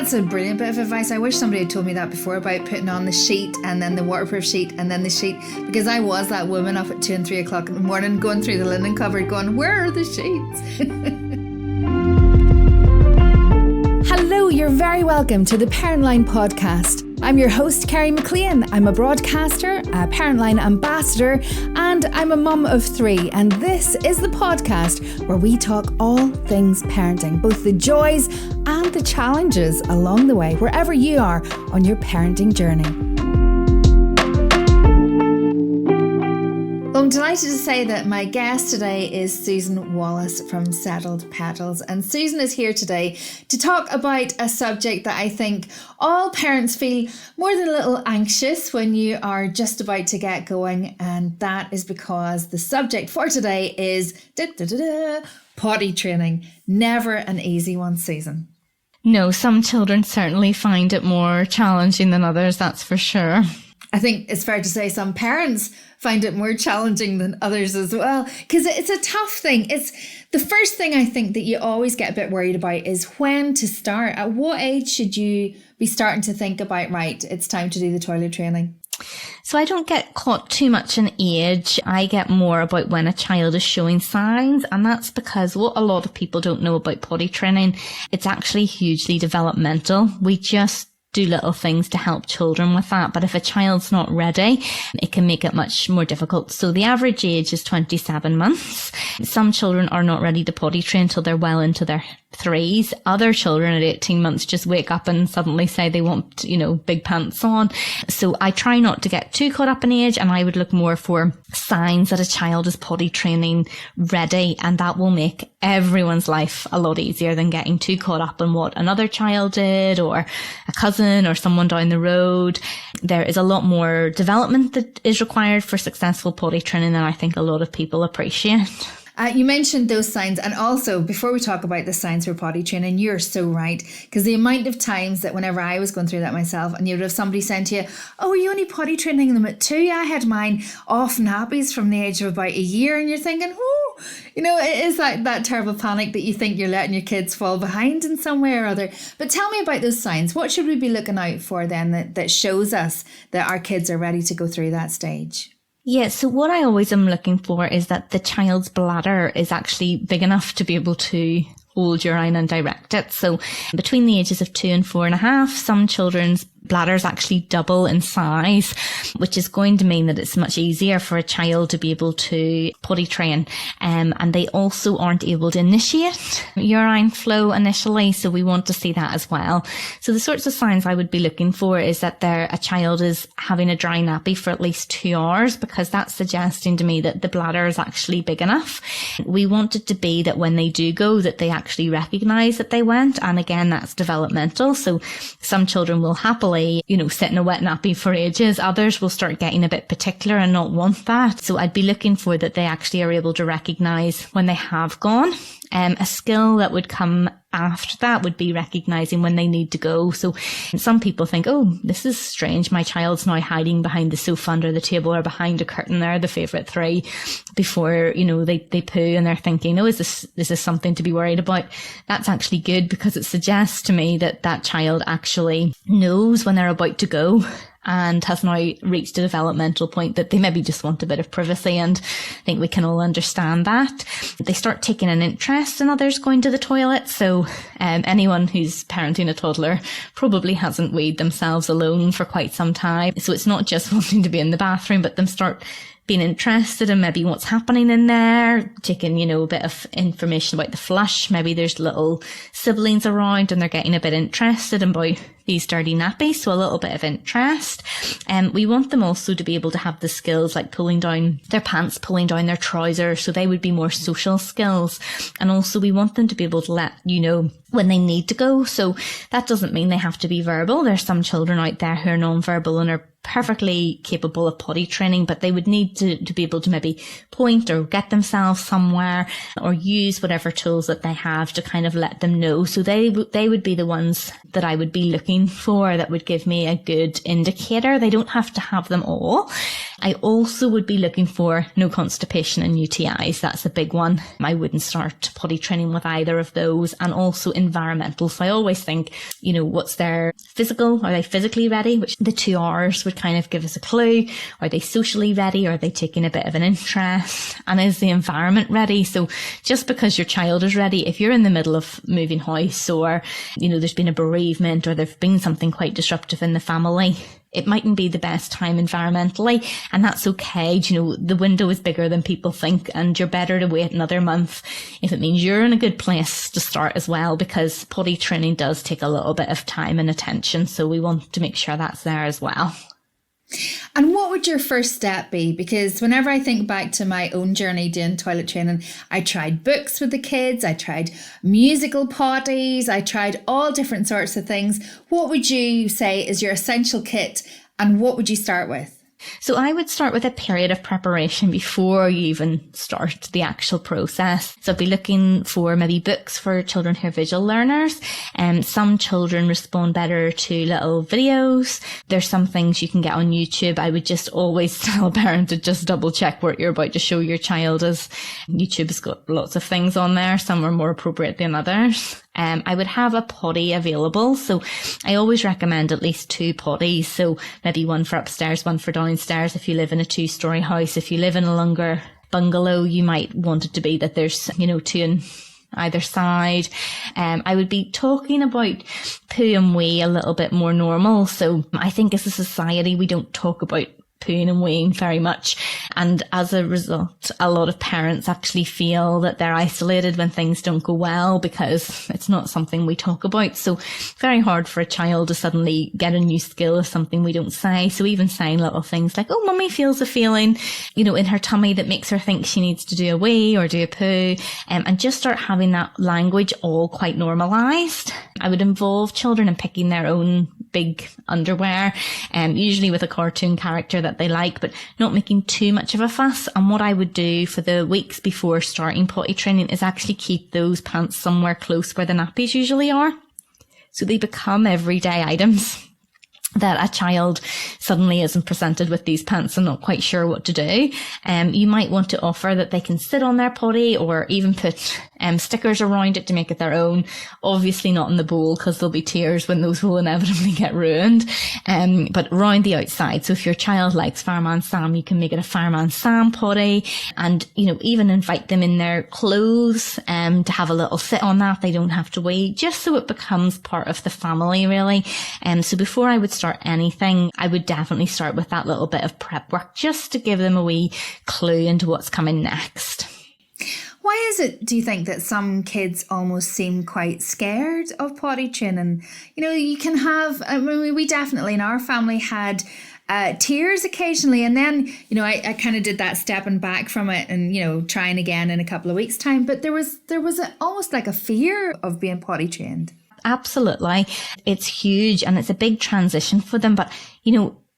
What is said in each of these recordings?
That's a brilliant bit of advice. I wish somebody had told me that before about putting on the sheet and then the waterproof sheet and then the sheet, because I was that woman up at 2 and 3 o'clock in the morning going through the linen cupboard going, where are the sheets? Hello, you're very welcome to the Parentline podcast. I'm your host, Kerry McLean. I'm a broadcaster, a Parentline ambassador, and I'm a mum of 3. And this is the podcast where we talk all things parenting, both the joys and the challenges along the way, wherever you are on your parenting journey. Well, I'm delighted to say that my guest today is Susan Wallace from Settled Petals. And Susan is here today to talk about a subject that I think all parents feel more than a little anxious when you are just about to get going. And that is because the subject for today is potty training. Never an easy one, Susan. No, some children certainly find it more challenging than others, that's for sure. I think it's fair to say some parents find it more challenging than others as well, because it's a tough thing. It's the first thing I think that you always get a bit worried about is when to start. At what age should you be starting to think about, right, it's time to do the toilet training? So I don't get caught too much in age. I get more about when a child is showing signs, and that's because what a lot of people don't know about potty training, it's actually hugely developmental. We just do little things to help children with that. But if a child's not ready, it can make it much more difficult. So the average age is 27 months. Some children are not ready to potty train until they're well into their 3s. Other children at 18 months just wake up and suddenly say they want, big pants on. So I try not to get too caught up in age, and I would look more for signs that a child is potty training ready, and that will make everyone's life a lot easier than getting too caught up in what another child did or a cousin or someone down the road. There is a lot more development that is required for successful potty training than I think a lot of people appreciate. You mentioned those signs, and also before we talk about the signs for potty training, you're so right, because the amount of times that whenever I was going through that myself, and you'd have somebody saying to you, oh, are you only potty training them at 2? I had mine off nappies from the age of about a year, and you're thinking, it is that terrible panic that you think you're letting your kids fall behind in some way or other. But tell me about those signs. What should we be looking out for then that shows us that our kids are ready to go through that stage? Yeah, so what I always am looking for is that the child's bladder is actually big enough to be able to hold urine and direct it. So between the ages of 2 and 4.5, some children's bladders actually double in size, which is going to mean that it's much easier for a child to be able to potty train. And they also aren't able to initiate urine flow initially. So we want to see that as well. So the sorts of signs I would be looking for is that a child is having a dry nappy for at least 2 hours, because that's suggesting to me that the bladder is actually big enough. We want it to be that when they do go, that they actually recognize that they went. And again, that's developmental. So some children will happily sit in a wet nappy for ages. Others will start getting a bit particular and not want that. So I'd be looking for that they actually are able to recognize when they have gone. A skill that would come after that would be recognizing when they need to go. So some people think, oh, this is strange. My child's now hiding behind the sofa, under the table, or behind a curtain. They're the favourite 3 before, they poo, and they're thinking, oh, is this something to be worried about? That's actually good, because it suggests to me that child actually knows when they're about to go and has now reached a developmental point that they maybe just want a bit of privacy, and I think we can all understand that. They start taking an interest in others going to the toilet. So anyone who's parenting a toddler probably hasn't weed themselves alone for quite some time. So it's not just wanting to be in the bathroom, but them start being interested in maybe what's happening in there, taking, a bit of information about the flush. Maybe there's little siblings around and they're getting a bit interested about these dirty nappies, so a little bit of interest. We want them also to be able to have the skills like pulling down their pants, pulling down their trousers, so they would be more social skills. And also we want them to be able to let you know when they need to go. So that doesn't mean they have to be verbal. There's some children out there who are non-verbal and are perfectly capable of potty training, but they would need to be able to maybe point or get themselves somewhere or use whatever tools that they have to kind of let them know. So they would be the ones that I would be looking for that would give me a good indicator. They don't have to have them all. I also would be looking for no constipation and UTIs. That's a big one. I wouldn't start potty training with either of those. And also environmental. So I always think, what's their physical? Are they physically ready? Which the 2 hours would kind of give us a clue. Are they socially ready? Are they taking a bit of an interest? And is the environment ready? So just because your child is ready, if you're in the middle of moving house or, there's been a bereavement or there's been something quite disruptive in the family, it mightn't be the best time environmentally, and that's okay. The window is bigger than people think, and you're better to wait another month if it means you're in a good place to start as well, because potty training does take a little bit of time and attention. So we want to make sure that's there as well. And what would your first step be? Because whenever I think back to my own journey doing toilet training, I tried books with the kids, I tried musical potties, I tried all different sorts of things. What would you say is your essential kit, and what would you start with? So I would start with a period of preparation before you even start the actual process. So I'd be looking for maybe books for children who are visual learners. Some children respond better to little videos. There's some things you can get on YouTube. I would just always tell a parent to just double check what you're about to show your child, as YouTube has got lots of things on there. Some are more appropriate than others. I would have a potty available. So I always recommend at least 2 potties. So maybe one for upstairs, one for downstairs. If you live in a 2-story house, if you live in a longer bungalow, you might want it to be that there's, 2 on either side. I would be talking about poo and wee a little bit more normal. So I think as a society, we don't talk about pooing and weeing very much. And as a result, a lot of parents actually feel that they're isolated when things don't go well because it's not something we talk about. So very hard for a child to suddenly get a new skill of something we don't say. So even saying little things like, oh, mummy feels a feeling, in her tummy that makes her think she needs to do a wee or do a poo, and just start having that language all quite normalized. I would involve children in picking their own big underwear, usually with a cartoon character that they like, but not making too much of a fuss. And what I would do for the weeks before starting potty training is actually keep those pants somewhere close where the nappies usually are. So they become everyday items that a child suddenly isn't presented with these pants and not quite sure what to do. You might want to offer that they can sit on their potty or even put stickers around it to make it their own. Obviously not in the bowl because there'll be tears when those will inevitably get ruined. But around the outside. So if your child likes Fireman Sam, you can make it a Fireman Sam potty, and, even invite them in their clothes, to have a little sit on that. They don't have to wait, just so it becomes part of the family, really. So before I would start anything, I would definitely start with that little bit of prep work just to give them a wee clue into what's coming next. Why is it, do you think, that some kids almost seem quite scared of potty training? You can have, we definitely in our family had tears occasionally, and then I kind of did that stepping back from it and trying again in a couple of weeks' time, but there was almost like a fear of being potty trained. Absolutely. It's huge and it's a big transition for them. But,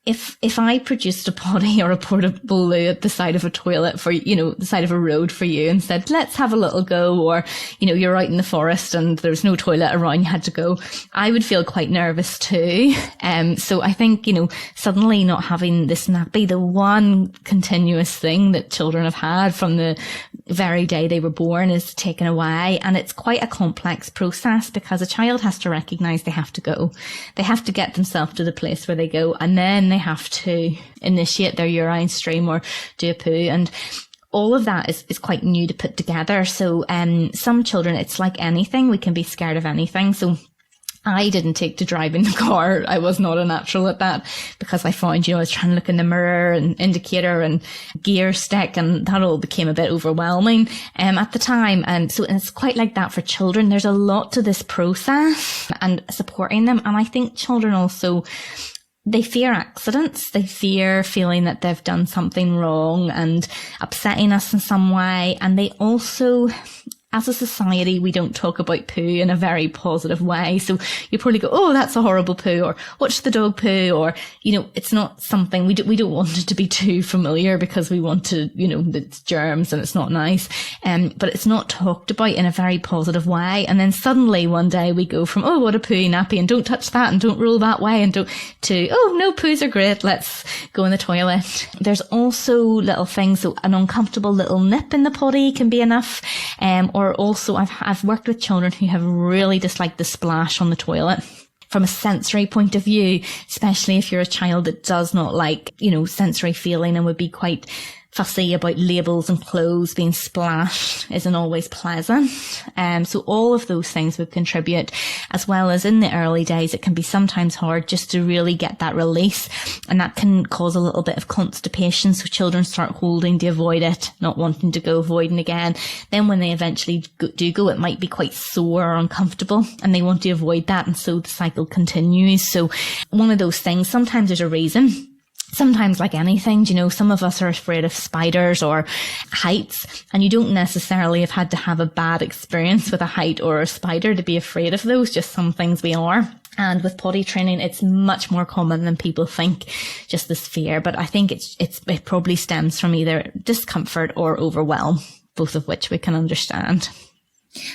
if I produced a potty or a portable loo at the side of a toilet for, the side of a road for you and said, let's have a little go, or, you're out in the forest and there's no toilet around, you had to go, I would feel quite nervous too. So I think, suddenly not having this nappy, the one continuous thing that children have had from the very day they were born, is taken away. And it's quite a complex process because a child has to recognize they have to go. They have to get themselves to the place where they go, and then they have to initiate their urine stream or do a poo. And all of that is quite new to put together. So some children, it's like anything, we can be scared of anything. So I didn't take to driving the car. I was not a natural at that because I found, I was trying to look in the mirror and indicator and gear stick, and that all became a bit overwhelming at the time. And so it's quite like that for children. There's a lot to this process and supporting them. And I think children also, they fear accidents. They fear feeling that they've done something wrong and upsetting us in some way. And they also as a society, we don't talk about poo in a very positive way. So you probably go, oh, that's a horrible poo, or watch the dog poo, or, it's not something we don't want it to be too familiar because we want to, it's germs and it's not nice. But it's not talked about in a very positive way. And then suddenly one day we go from, oh, what a pooey nappy, and don't touch that and don't roll that way, and to, oh, no, poos are great. Let's go in the toilet. There's also little things. So an uncomfortable little nip in the potty can be enough. Or also I've worked with children who have really disliked the splash on the toilet. From a sensory point of view, especially if you're a child that does not like, sensory feeling and would be quite fussy about labels and clothes being splashed isn't always pleasant. So all of those things would contribute, as well as in the early days, it can be sometimes hard just to really get that release. And that can cause a little bit of constipation. So children start holding to avoid it, not wanting to go, avoiding again. Then when they eventually do go, it might be quite sore or uncomfortable and they want to avoid that. And so the cycle continues. So one of those things, sometimes there's a reason. Sometimes, like anything, some of us are afraid of spiders or heights, and you don't necessarily have had to have a bad experience with a height or a spider to be afraid of those, just some things we are. And with potty training, it's much more common than people think, just this fear. But I think it probably stems from either discomfort or overwhelm, both of which we can understand.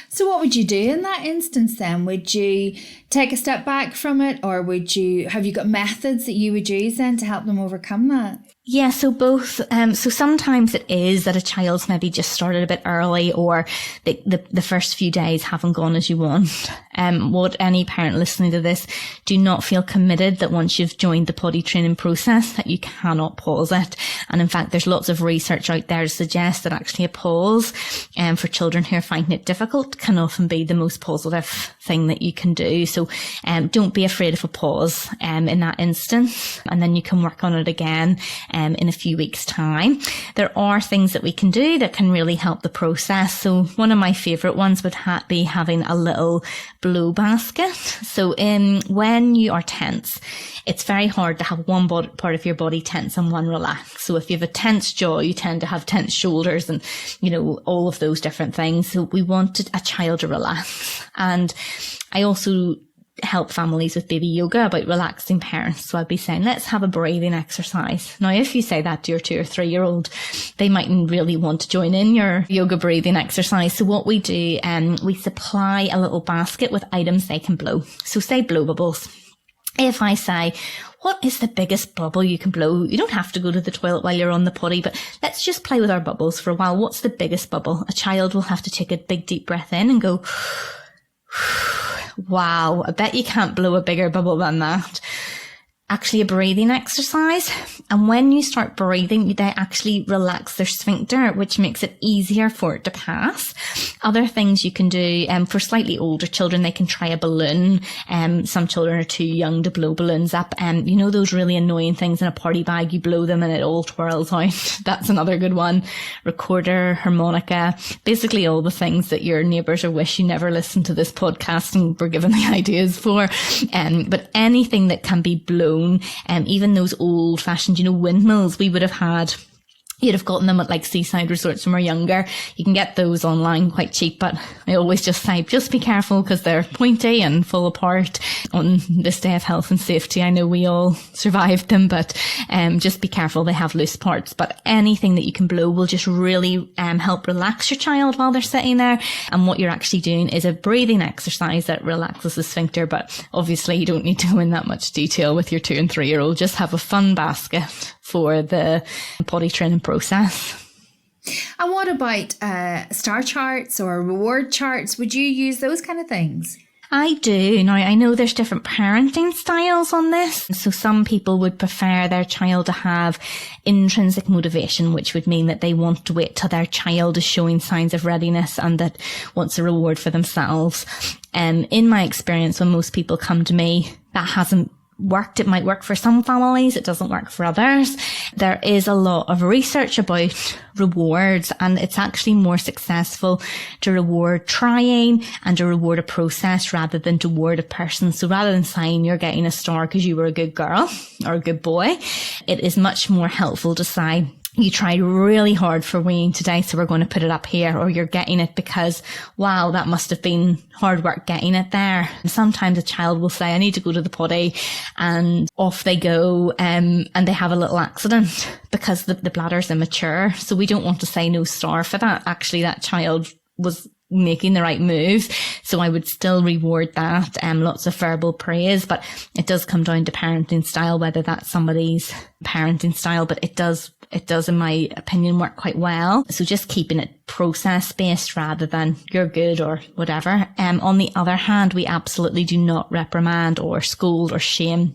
So what would you do in that instance then? Would you take a step back from it, or have you got methods that you would use then to help them overcome that? Yeah, so both. So sometimes it is that a child's maybe just started a bit early, or the first few days haven't gone as you want. What any parent listening to this, do not feel committed that once you've joined the potty training process that you cannot pause it. And in fact, there's lots of research out there to suggest that actually a pause for children who are finding it difficult can often be the most positive thing that you can do. So don't be afraid of a pause in that instance, and then you can work on it again in a few weeks' time. There are things that we can do that can really help the process. So one of my favourite ones would be having a little blow basket. So when you are tense, it's very hard to have one part of your body tense and one relaxed. So if you have a tense jaw, you tend to have tense shoulders and, all of those different things. So we wanted a child to relax. And I also help families with baby yoga about relaxing parents. So I'd be saying, let's have a breathing exercise. Now, if you say that to your 2 or 3 year old, they mightn't really want to join in your yoga breathing exercise. So what we do, we supply a little basket with items they can blow. So say blow bubbles. If I say, what is the biggest bubble you can blow? You don't have to go to the toilet while you're on the potty, but let's just play with our bubbles for a while. What's the biggest bubble? A child will have to take a big deep breath in and go, wow, I bet you can't blow a bigger bubble than that. Actually a breathing exercise. And when you start breathing, they actually relax their sphincter, which makes it easier for it to pass. Other things you can do, for slightly older children, they can try a balloon. Some children are too young to blow balloons up. Those really annoying things in a party bag, you blow them and it all twirls out. That's another good one. Recorder, harmonica, basically all the things that your neighbours or wish you never listened to this podcast and were given the ideas for. But anything that can be blown, even those old fashioned, windmills we would have had. You'd have gotten them at like seaside resorts when we were younger. You can get those online quite cheap, but I always just say, just be careful because they're pointy and fall apart on this day of health and safety. I know we all survived them, but just be careful. They have loose parts, but anything that you can blow will just really help relax your child while they're sitting there. And what you're actually doing is a breathing exercise that relaxes the sphincter, but obviously you don't need to go in that much detail with your 2 and 3 year old. Just have a fun basket for the potty training process. And what about star charts or reward charts? Would you use those kind of things? I do. Now, I know there's different parenting styles on this. So some people would prefer their child to have intrinsic motivation, which would mean that they want to wait till their child is showing signs of readiness and that wants a reward for themselves. In my experience, when most people come to me, that hasn't worked. It might work for some families. It doesn't work for others. There is a lot of research about rewards, and it's actually more successful to reward trying and to reward a process rather than to reward a person. So rather than saying you're getting a star because you were a good girl or a good boy, it is much more helpful to say, you tried really hard for weaning today, so we're going to put it up here, or you're getting it because, wow, that must have been hard work getting it there. And sometimes a child will say, I need to go to the potty, and off they go, and they have a little accident because the bladder's immature. So we don't want to say no star for that. Actually, that child was making the right move. So I would still reward that, lots of verbal praise, but it does come down to parenting style, whether that's somebody's parenting style, but it does, in my opinion, work quite well. So just keeping it process based rather than you're good or whatever. On the other hand, we absolutely do not reprimand or scold or shame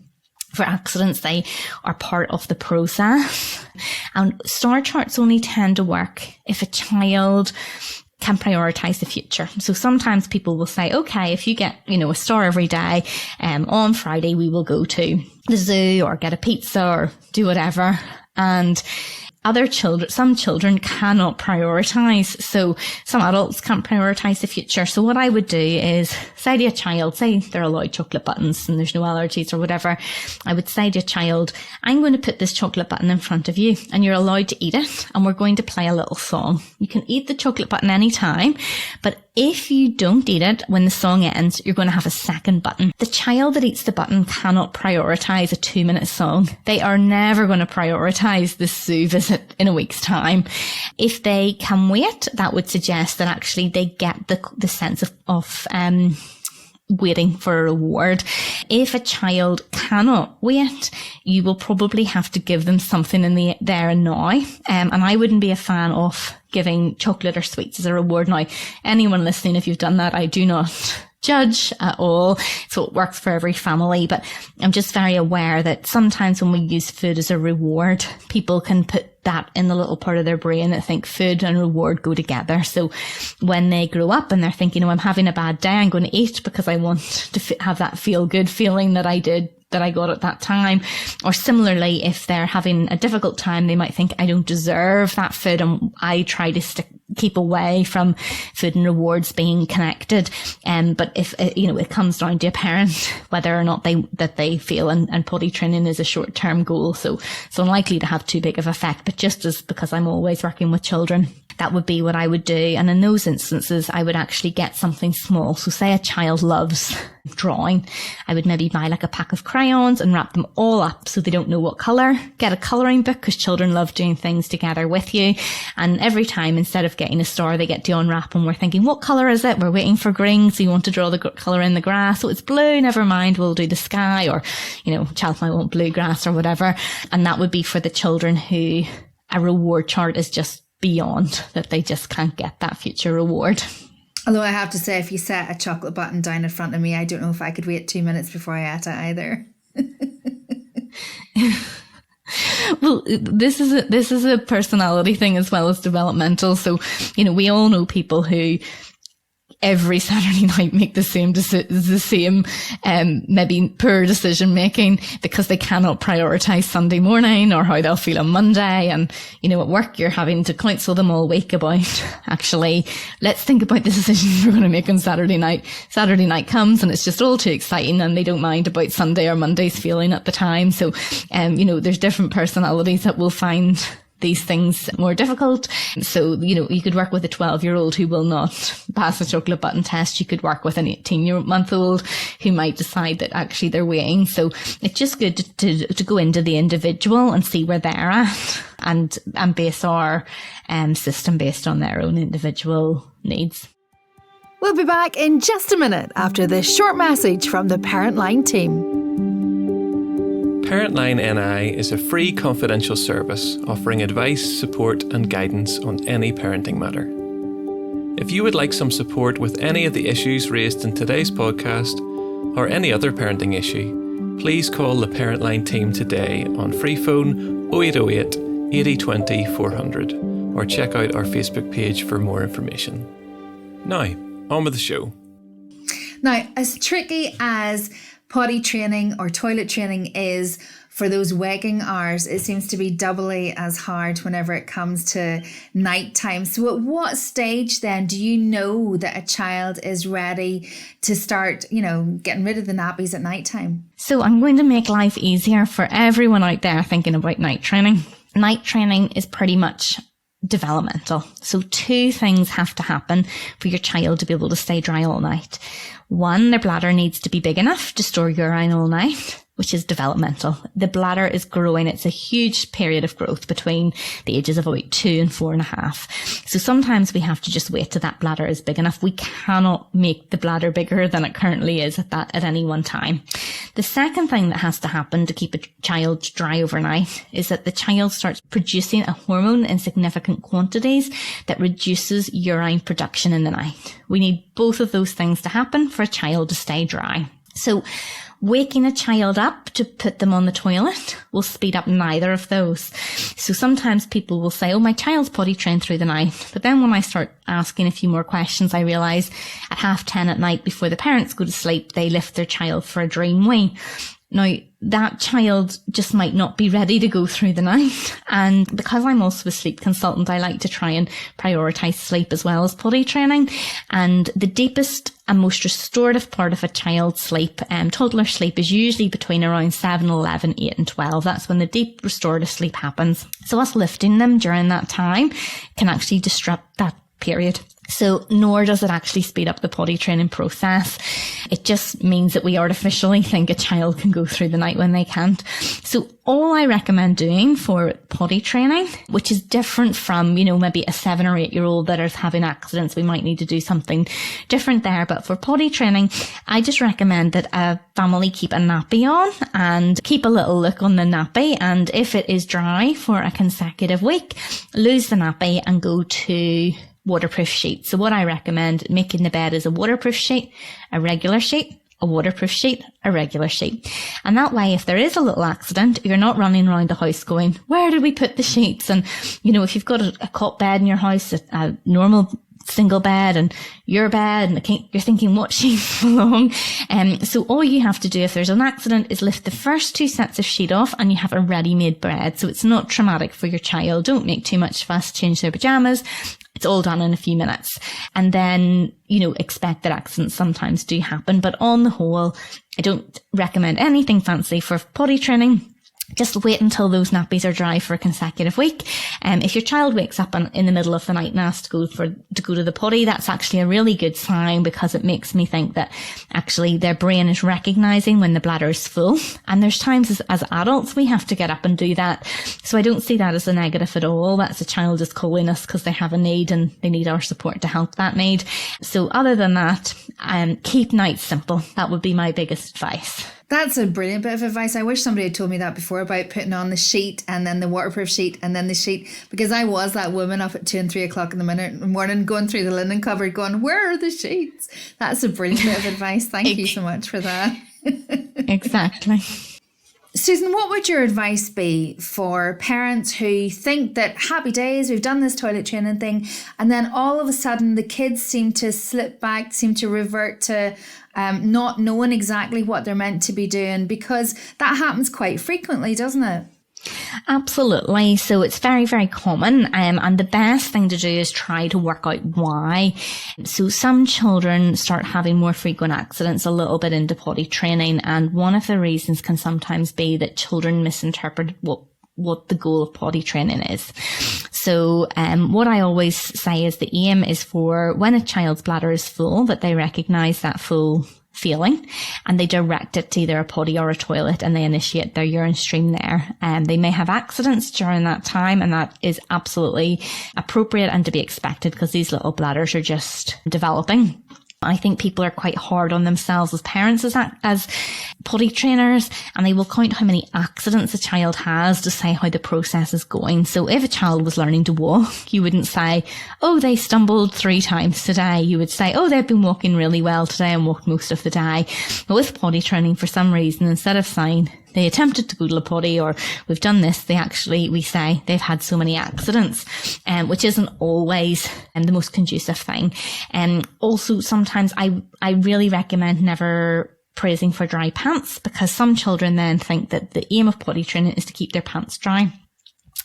for accidents. They are part of the process. And star charts only tend to work if a child can prioritize the future. So sometimes people will say, okay, if you get, a star every day, on Friday we will go to the zoo or get a pizza or do whatever. And some children cannot prioritize. So some adults can't prioritize the future. So what I would do is say to a child, say they're allowed chocolate buttons and there's no allergies or whatever. I would say to a child, I'm going to put this chocolate button in front of you and you're allowed to eat it. And we're going to play a little song. You can eat the chocolate button anytime, but if you don't eat it when the song ends, you're going to have a second button. The child that eats the button cannot prioritize a 2-minute song. They are never going to prioritize this zoo visit in a week's time. If they can wait, that would suggest that actually they get the sense of waiting for a reward. If a child cannot wait, you will probably have to give them something in the there and now. And I wouldn't be a fan of giving chocolate or sweets as a reward. Now, anyone listening, if you've done that, I do not judge at all. So it works for every family, but I'm just very aware that sometimes when we use food as a reward, people can put that in the little part of their brain that think food and reward go together. So when they grow up and they're thinking, I'm having a bad day, I'm going to eat because I want to have that feel good feeling that I got at that time. Or similarly, if they're having a difficult time, they might think, I don't deserve that food, and I try to keep away from food and rewards being connected. But if it comes down to a parent whether or not they feel, and potty training is a short-term goal, so it's unlikely to have too big of effect. But because I'm always working with children, that would be what I would do. And in those instances, I would actually get something small. So say a child loves drawing, I would maybe buy like a pack of crayons and wrap them all up so they don't know what colour. Get a colouring book, because children love doing things together with you. And every time, instead of getting a star, they get to unwrap and we're thinking, what colour is it? We're waiting for green, so you want to draw the colour in the grass. So it's blue, never mind, we'll do the sky, or, child might want blue grass or whatever. And that would be for the children who a reward chart is just beyond, that they just can't get that future reward. Although I have to say, if you set a chocolate button down in front of me, I don't know if I could wait 2 minutes before I ate it either. Well, this is a personality thing as well as developmental. So, we all know people who every Saturday night make the same maybe poor decision making because they cannot prioritize Sunday morning or how they'll feel on Monday. And, at work, you're having to counsel them all week about, actually, let's think about the decisions we're going to make on Saturday night. Saturday night comes and it's just all too exciting and they don't mind about Sunday or Monday's feeling at the time. So, there's different personalities that will find these things more difficult. So, you could work with a 12-year-old who will not pass a chocolate button test. You could work with an 18-month-old who might decide that actually they're waiting. So it's just good to go into the individual and see where they're at and base our system based on their own individual needs. We'll be back in just a minute after this short message from the Parentline team. Parentline NI is a free confidential service offering advice, support and guidance on any parenting matter. If you would like some support with any of the issues raised in today's podcast or any other parenting issue, please call the Parentline team today on free phone 0808 8020 400 or check out our Facebook page for more information. Now, on with the show. Now, as tricky as potty training or toilet training is for those waking hours, it seems to be doubly as hard whenever it comes to nighttime. So at what stage then do you know that a child is ready to start, getting rid of the nappies at nighttime? So I'm going to make life easier for everyone out there thinking about night training. night training is pretty much developmental. So 2 things have to happen for your child to be able to stay dry all night. 1, their bladder needs to be big enough to store urine all night, which is developmental. The bladder is growing. It's a huge period of growth between the ages of about 2 and 4.5. So sometimes we have to just wait till that bladder is big enough. We cannot make the bladder bigger than it currently is at any one time. The second thing that has to happen to keep a child dry overnight is that the child starts producing a hormone in significant quantities that reduces urine production in the night. We need both of those things to happen for a child to stay dry. So waking a child up to put them on the toilet will speed up neither of those. So sometimes people will say, oh, my child's potty trained through the night. But then when I start asking a few more questions, I realise at 10:30 at night before the parents go to sleep, they lift their child for a dream wee. Now, that child just might not be ready to go through the night. And because I'm also a sleep consultant, I like to try and prioritise sleep as well as potty training. And the deepest and most restorative part of a child's sleep, toddler sleep, is usually between around 7, 11, 8 and 12. That's when the deep restorative sleep happens. So us lifting them during that time can actually disrupt that period. So nor does it actually speed up the potty training process. It just means that we artificially think a child can go through the night when they can't. So all I recommend doing for potty training, which is different from, maybe a 7 or 8 year old that is having accidents, we might need to do something different there. But for potty training, I just recommend that a family keep a nappy on and keep a little look on the nappy. And if it is dry for a consecutive week, lose the nappy and go to waterproof sheet. So what I recommend making the bed is a waterproof sheet, a regular sheet, a waterproof sheet, a regular sheet. And that way, if there is a little accident, you're not running around the house going, where did we put the sheets? And, if you've got a cot bed in your house, a normal single bed and your bed, and you're thinking what sheets belong. So all you have to do if there's an accident is lift the first 2 sets of sheet off and you have a ready-made bed. So it's not traumatic for your child. Don't make too much fuss, change their pajamas. It's all done in a few minutes. And then, expect that accidents sometimes do happen. But on the whole, I don't recommend anything fancy for potty training. Just wait until those nappies are dry for a consecutive week. If your child wakes up in the middle of the night and asks to go to the potty, that's actually a really good sign, because it makes me think that actually their brain is recognizing when the bladder is full. And there's times as adults we have to get up and do that. So I don't see that as a negative at all. That's a child just calling us because they have a need and they need our support to help that need. So other than that, keep nights simple. That would be my biggest advice. That's a brilliant bit of advice. I wish somebody had told me that before, about putting on the sheet and then the waterproof sheet and then the sheet, because I was that woman up at 2 and 3 o'clock in the morning going through the linen cupboard going, where are the sheets? That's a brilliant bit of advice. Thank you so much for that. Exactly. Susan, what would your advice be for parents who think that happy days, we've done this toilet training thing, and then all of a sudden the kids seem to slip back, seem to revert to not knowing exactly what they're meant to be doing, because that happens quite frequently, doesn't it? Absolutely. So it's very, very common. And the best thing to do is try to work out why. So some children start having more frequent accidents a little bit into potty training. And one of the reasons can sometimes be that children misinterpret what the goal of potty training is. So what I always say is the aim is for when a child's bladder is full, that they recognise that full feeling and they direct it to either a potty or a toilet and they initiate their urine stream there. They may have accidents during that time, and that is absolutely appropriate and to be expected because these little bladders are just developing. I think people are quite hard on themselves as parents as potty trainers, and they will count how many accidents a child has to say how the process is going. So if a child was learning to walk, you wouldn't say, oh, they stumbled 3 times today. You would say, oh, they've been walking really well today and walked most of the day. But with potty training, for some reason, instead of saying they attempted to go to the potty or we've done this, we say they've had so many accidents, which isn't always the most conducive thing. Also, sometimes I really recommend never praising for dry pants, because some children then think that the aim of potty training is to keep their pants dry.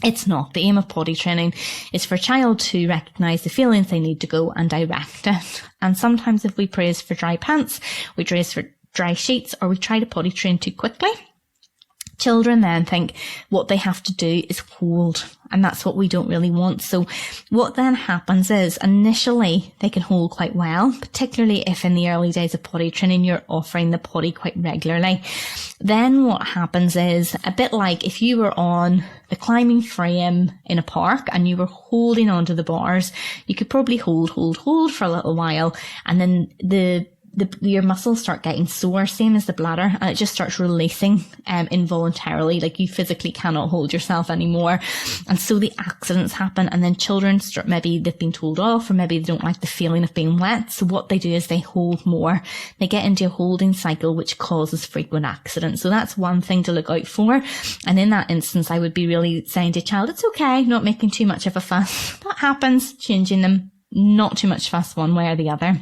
It's not. The aim of potty training is for a child to recognise the feelings they need to go and direct it. And sometimes if we praise for dry pants, we praise for dry sheets, or we try to potty train too quickly, Children then think what they have to do is hold, and that's what we don't really want. So what then happens is initially they can hold quite well, particularly if in the early days of potty training you're offering the potty quite regularly. Then what happens is a bit like if you were on the climbing frame in a park and you were holding onto the bars, you could probably hold for a little while, and then your muscles start getting sore, same as the bladder, and it just starts releasing involuntarily, like you physically cannot hold yourself anymore. And so the accidents happen, and then children start, maybe they've been told off, or maybe they don't like the feeling of being wet. So what they do is they hold more. They get into a holding cycle, which causes frequent accidents. So that's one thing to look out for. And in that instance, I would be really saying to a child, it's okay, not making too much of a fuss. That happens, changing them, not too much fuss one way or the other.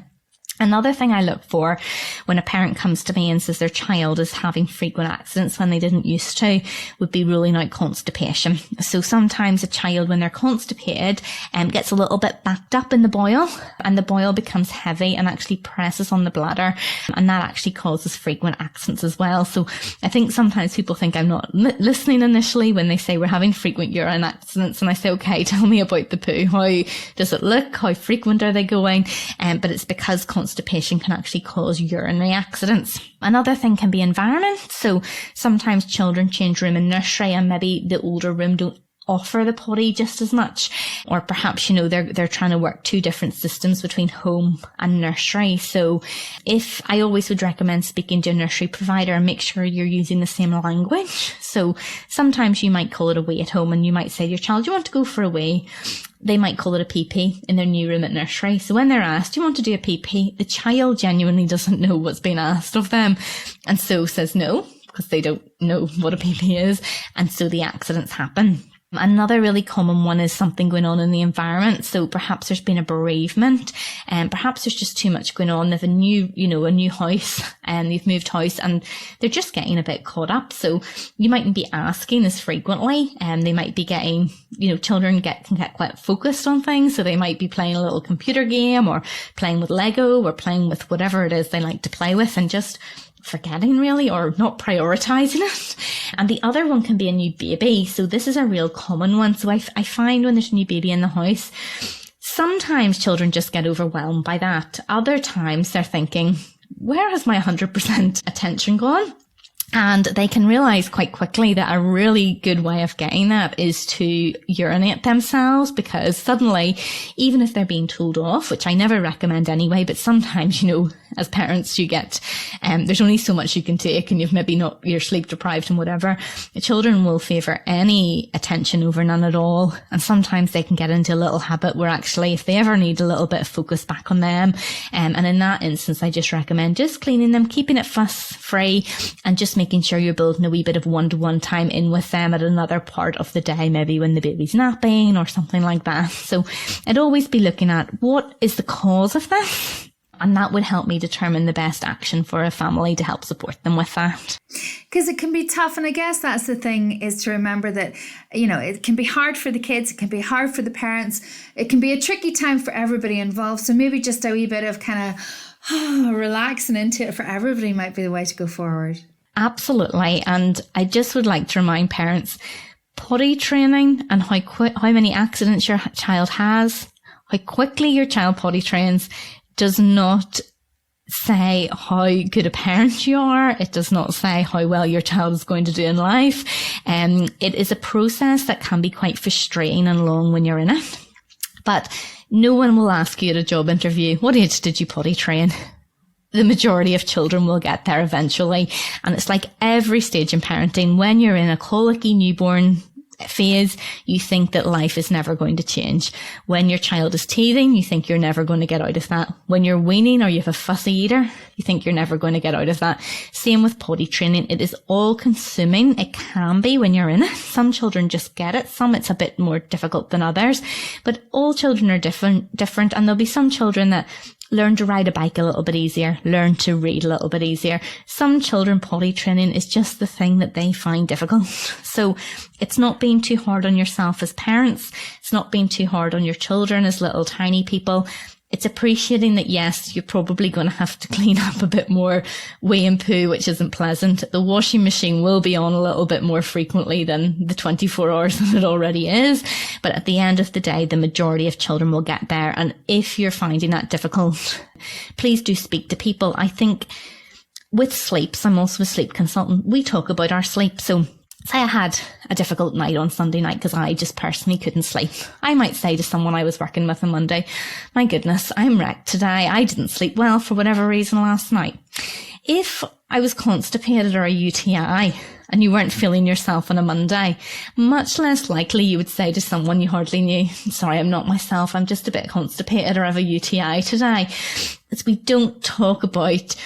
Another thing I look for when a parent comes to me and says their child is having frequent accidents when they didn't used to would be ruling out constipation. So sometimes a child, when they're constipated, gets a little bit backed up in the bowel, and the bowel becomes heavy and actually presses on the bladder, and that actually causes frequent accidents as well. So I think sometimes people think I'm not listening initially when they say we're having frequent urine accidents, and I say, okay, tell me about the poo. How does it look? How frequent are they going? But it's because constipation can actually cause urinary accidents. Another thing can be environment. So sometimes children change room in nursery, and maybe the older room don't offer the potty just as much, or perhaps they're trying to work two different systems between home and nursery. So if I always would recommend speaking to a nursery provider and make sure you're using the same language. So sometimes you might call it a wee at home, and you might say to your child, you want to go for a wee? They might call it a PP in their new room at nursery. So when they're asked, do you want to do a PP? The child genuinely doesn't know what's been asked of them, and so says no, because they don't know what a PP is. And so the accidents happen. Another really common one is something going on in the environment. So perhaps there's been a bereavement, and perhaps there's just too much going on. They've a new house, and they've moved house, and they're just getting a bit caught up. So you mightn't be asking as frequently, and they might be getting, children can get quite focused on things. So they might be playing a little computer game, or playing with Lego, or playing with whatever it is they like to play with, and just forgetting really, or not prioritizing it. And the other one can be a new baby. So this is a real common one. So I find when there's a new baby in the house, sometimes children just get overwhelmed by that. Other times they're thinking, where has my 100% attention gone? And they can realize quite quickly that a really good way of getting that is to urinate themselves, because suddenly, even if they're being told off, which I never recommend anyway, but sometimes, as parents, you get, there's only so much you can take, and you're sleep deprived and whatever. The children will favour any attention over none at all. And sometimes they can get into a little habit where actually, if they ever need a little bit of focus back on them, and in that instance, I just recommend just cleaning them, keeping it fuss free, and just making sure you're building a wee bit of one-to-one time in with them at another part of the day, maybe when the baby's napping or something like that. So I'd always be looking at what is the cause of this, and that would help me determine the best action for a family to help support them with that. Because it can be tough, and I guess that's the thing, is to remember that, it can be hard for the kids, it can be hard for the parents, it can be a tricky time for everybody involved. So maybe just a wee bit of kind of relaxing into it for everybody might be the way to go forward. Absolutely. And I just would like to remind parents, potty training and how many accidents your child has, how quickly your child potty trains, does not say how good a parent you are. It does not say how well your child is going to do in life. It is a process that can be quite frustrating and long when you're in it. But no one will ask you at a job interview, what age did you potty train? The majority of children will get there eventually. And it's like every stage in parenting. When you're in a colicky newborn phase, you think that life is never going to change. When your child is teething, you think you're never going to get out of that. When you're weaning or you have a fussy eater, you think you're never going to get out of that. Same with potty training. It is all consuming. It can be when you're in it. Some children just get it. Some it's a bit more difficult than others. But all children are different. And there'll be some children that learn to ride a bike a little bit easier, learn to read a little bit easier. Some children, potty training is just the thing that they find difficult. So it's not being too hard on yourself as parents. It's not being too hard on your children as little tiny people. It's appreciating that, yes, you're probably going to have to clean up a bit more wee and poo, which isn't pleasant. The washing machine will be on a little bit more frequently than the 24 hours that it already is. But at the end of the day, the majority of children will get there. And if you're finding that difficult, please do speak to people. I think with sleeps, I'm also a sleep consultant. We talk about our sleep. So say I had a difficult night on Sunday night because I just personally couldn't sleep. I might say to someone I was working with on Monday, my goodness, I'm wrecked today. I didn't sleep well for whatever reason last night. If I was constipated or a UTI and you weren't feeling yourself on a Monday, much less likely you would say to someone you hardly knew, sorry, I'm not myself. I'm just a bit constipated or have a UTI today. As we don't talk about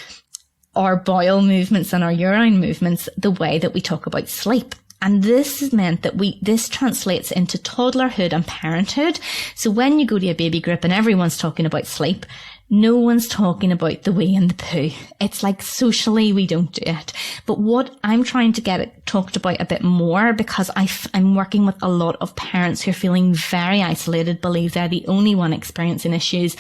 our bowel movements and our urine movements the way that we talk about sleep. And this has meant that this translates into toddlerhood and parenthood. So when you go to a baby group and everyone's talking about sleep, no one's talking about the wee and the poo. It's like socially we don't do it. But what I'm trying to get it talked about a bit more, because I'm working with a lot of parents who are feeling very isolated, believe they're the only one experiencing issues.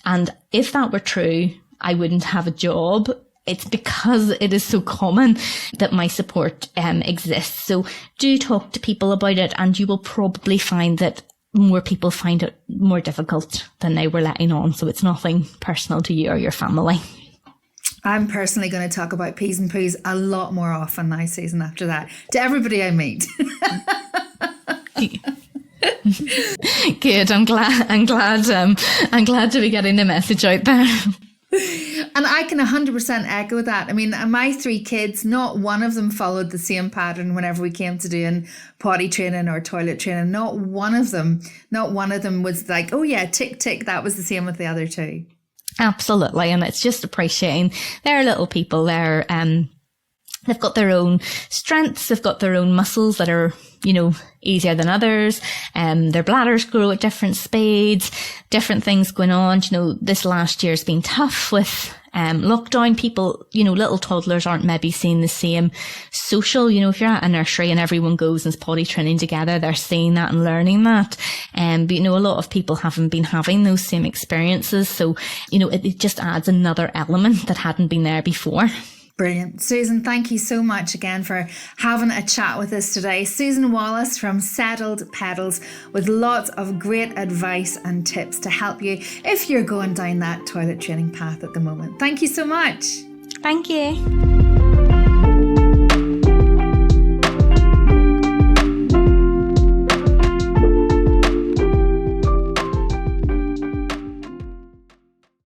And if that were true, I wouldn't have a job. It's because it is so common that my support exists. So do talk to people about it, and you will probably find that more people find it more difficult than they were letting on. So it's nothing personal to you or your family. I'm personally going to talk about peas and poos a lot more often now, Susan, after that, to everybody I meet. Good. I'm glad to be getting the message out there. And I can 100% echo that. I mean, my 3 kids, not one of them followed the same pattern whenever we came to doing potty training or toilet training. Not one of them was like, oh yeah, tick, tick. That was the same with the other 2. Absolutely. And it's just appreciating they're little people. They've got their own strengths. They've got their own muscles that are, easier than others. Their bladders grow at different speeds, different things going on. This last year's been tough with lockdown. People, little toddlers aren't maybe seeing the same social, if you're at a nursery and everyone goes and is potty training together, they're seeing that and learning that. But, a lot of people haven't been having those same experiences. So, it just adds another element that hadn't been there before. Brilliant. Susan, thank you so much again for having a chat with us today. Susan Wallace from Settled Pedals, with lots of great advice and tips to help you if you're going down that toilet training path at the moment. Thank you so much. Thank you.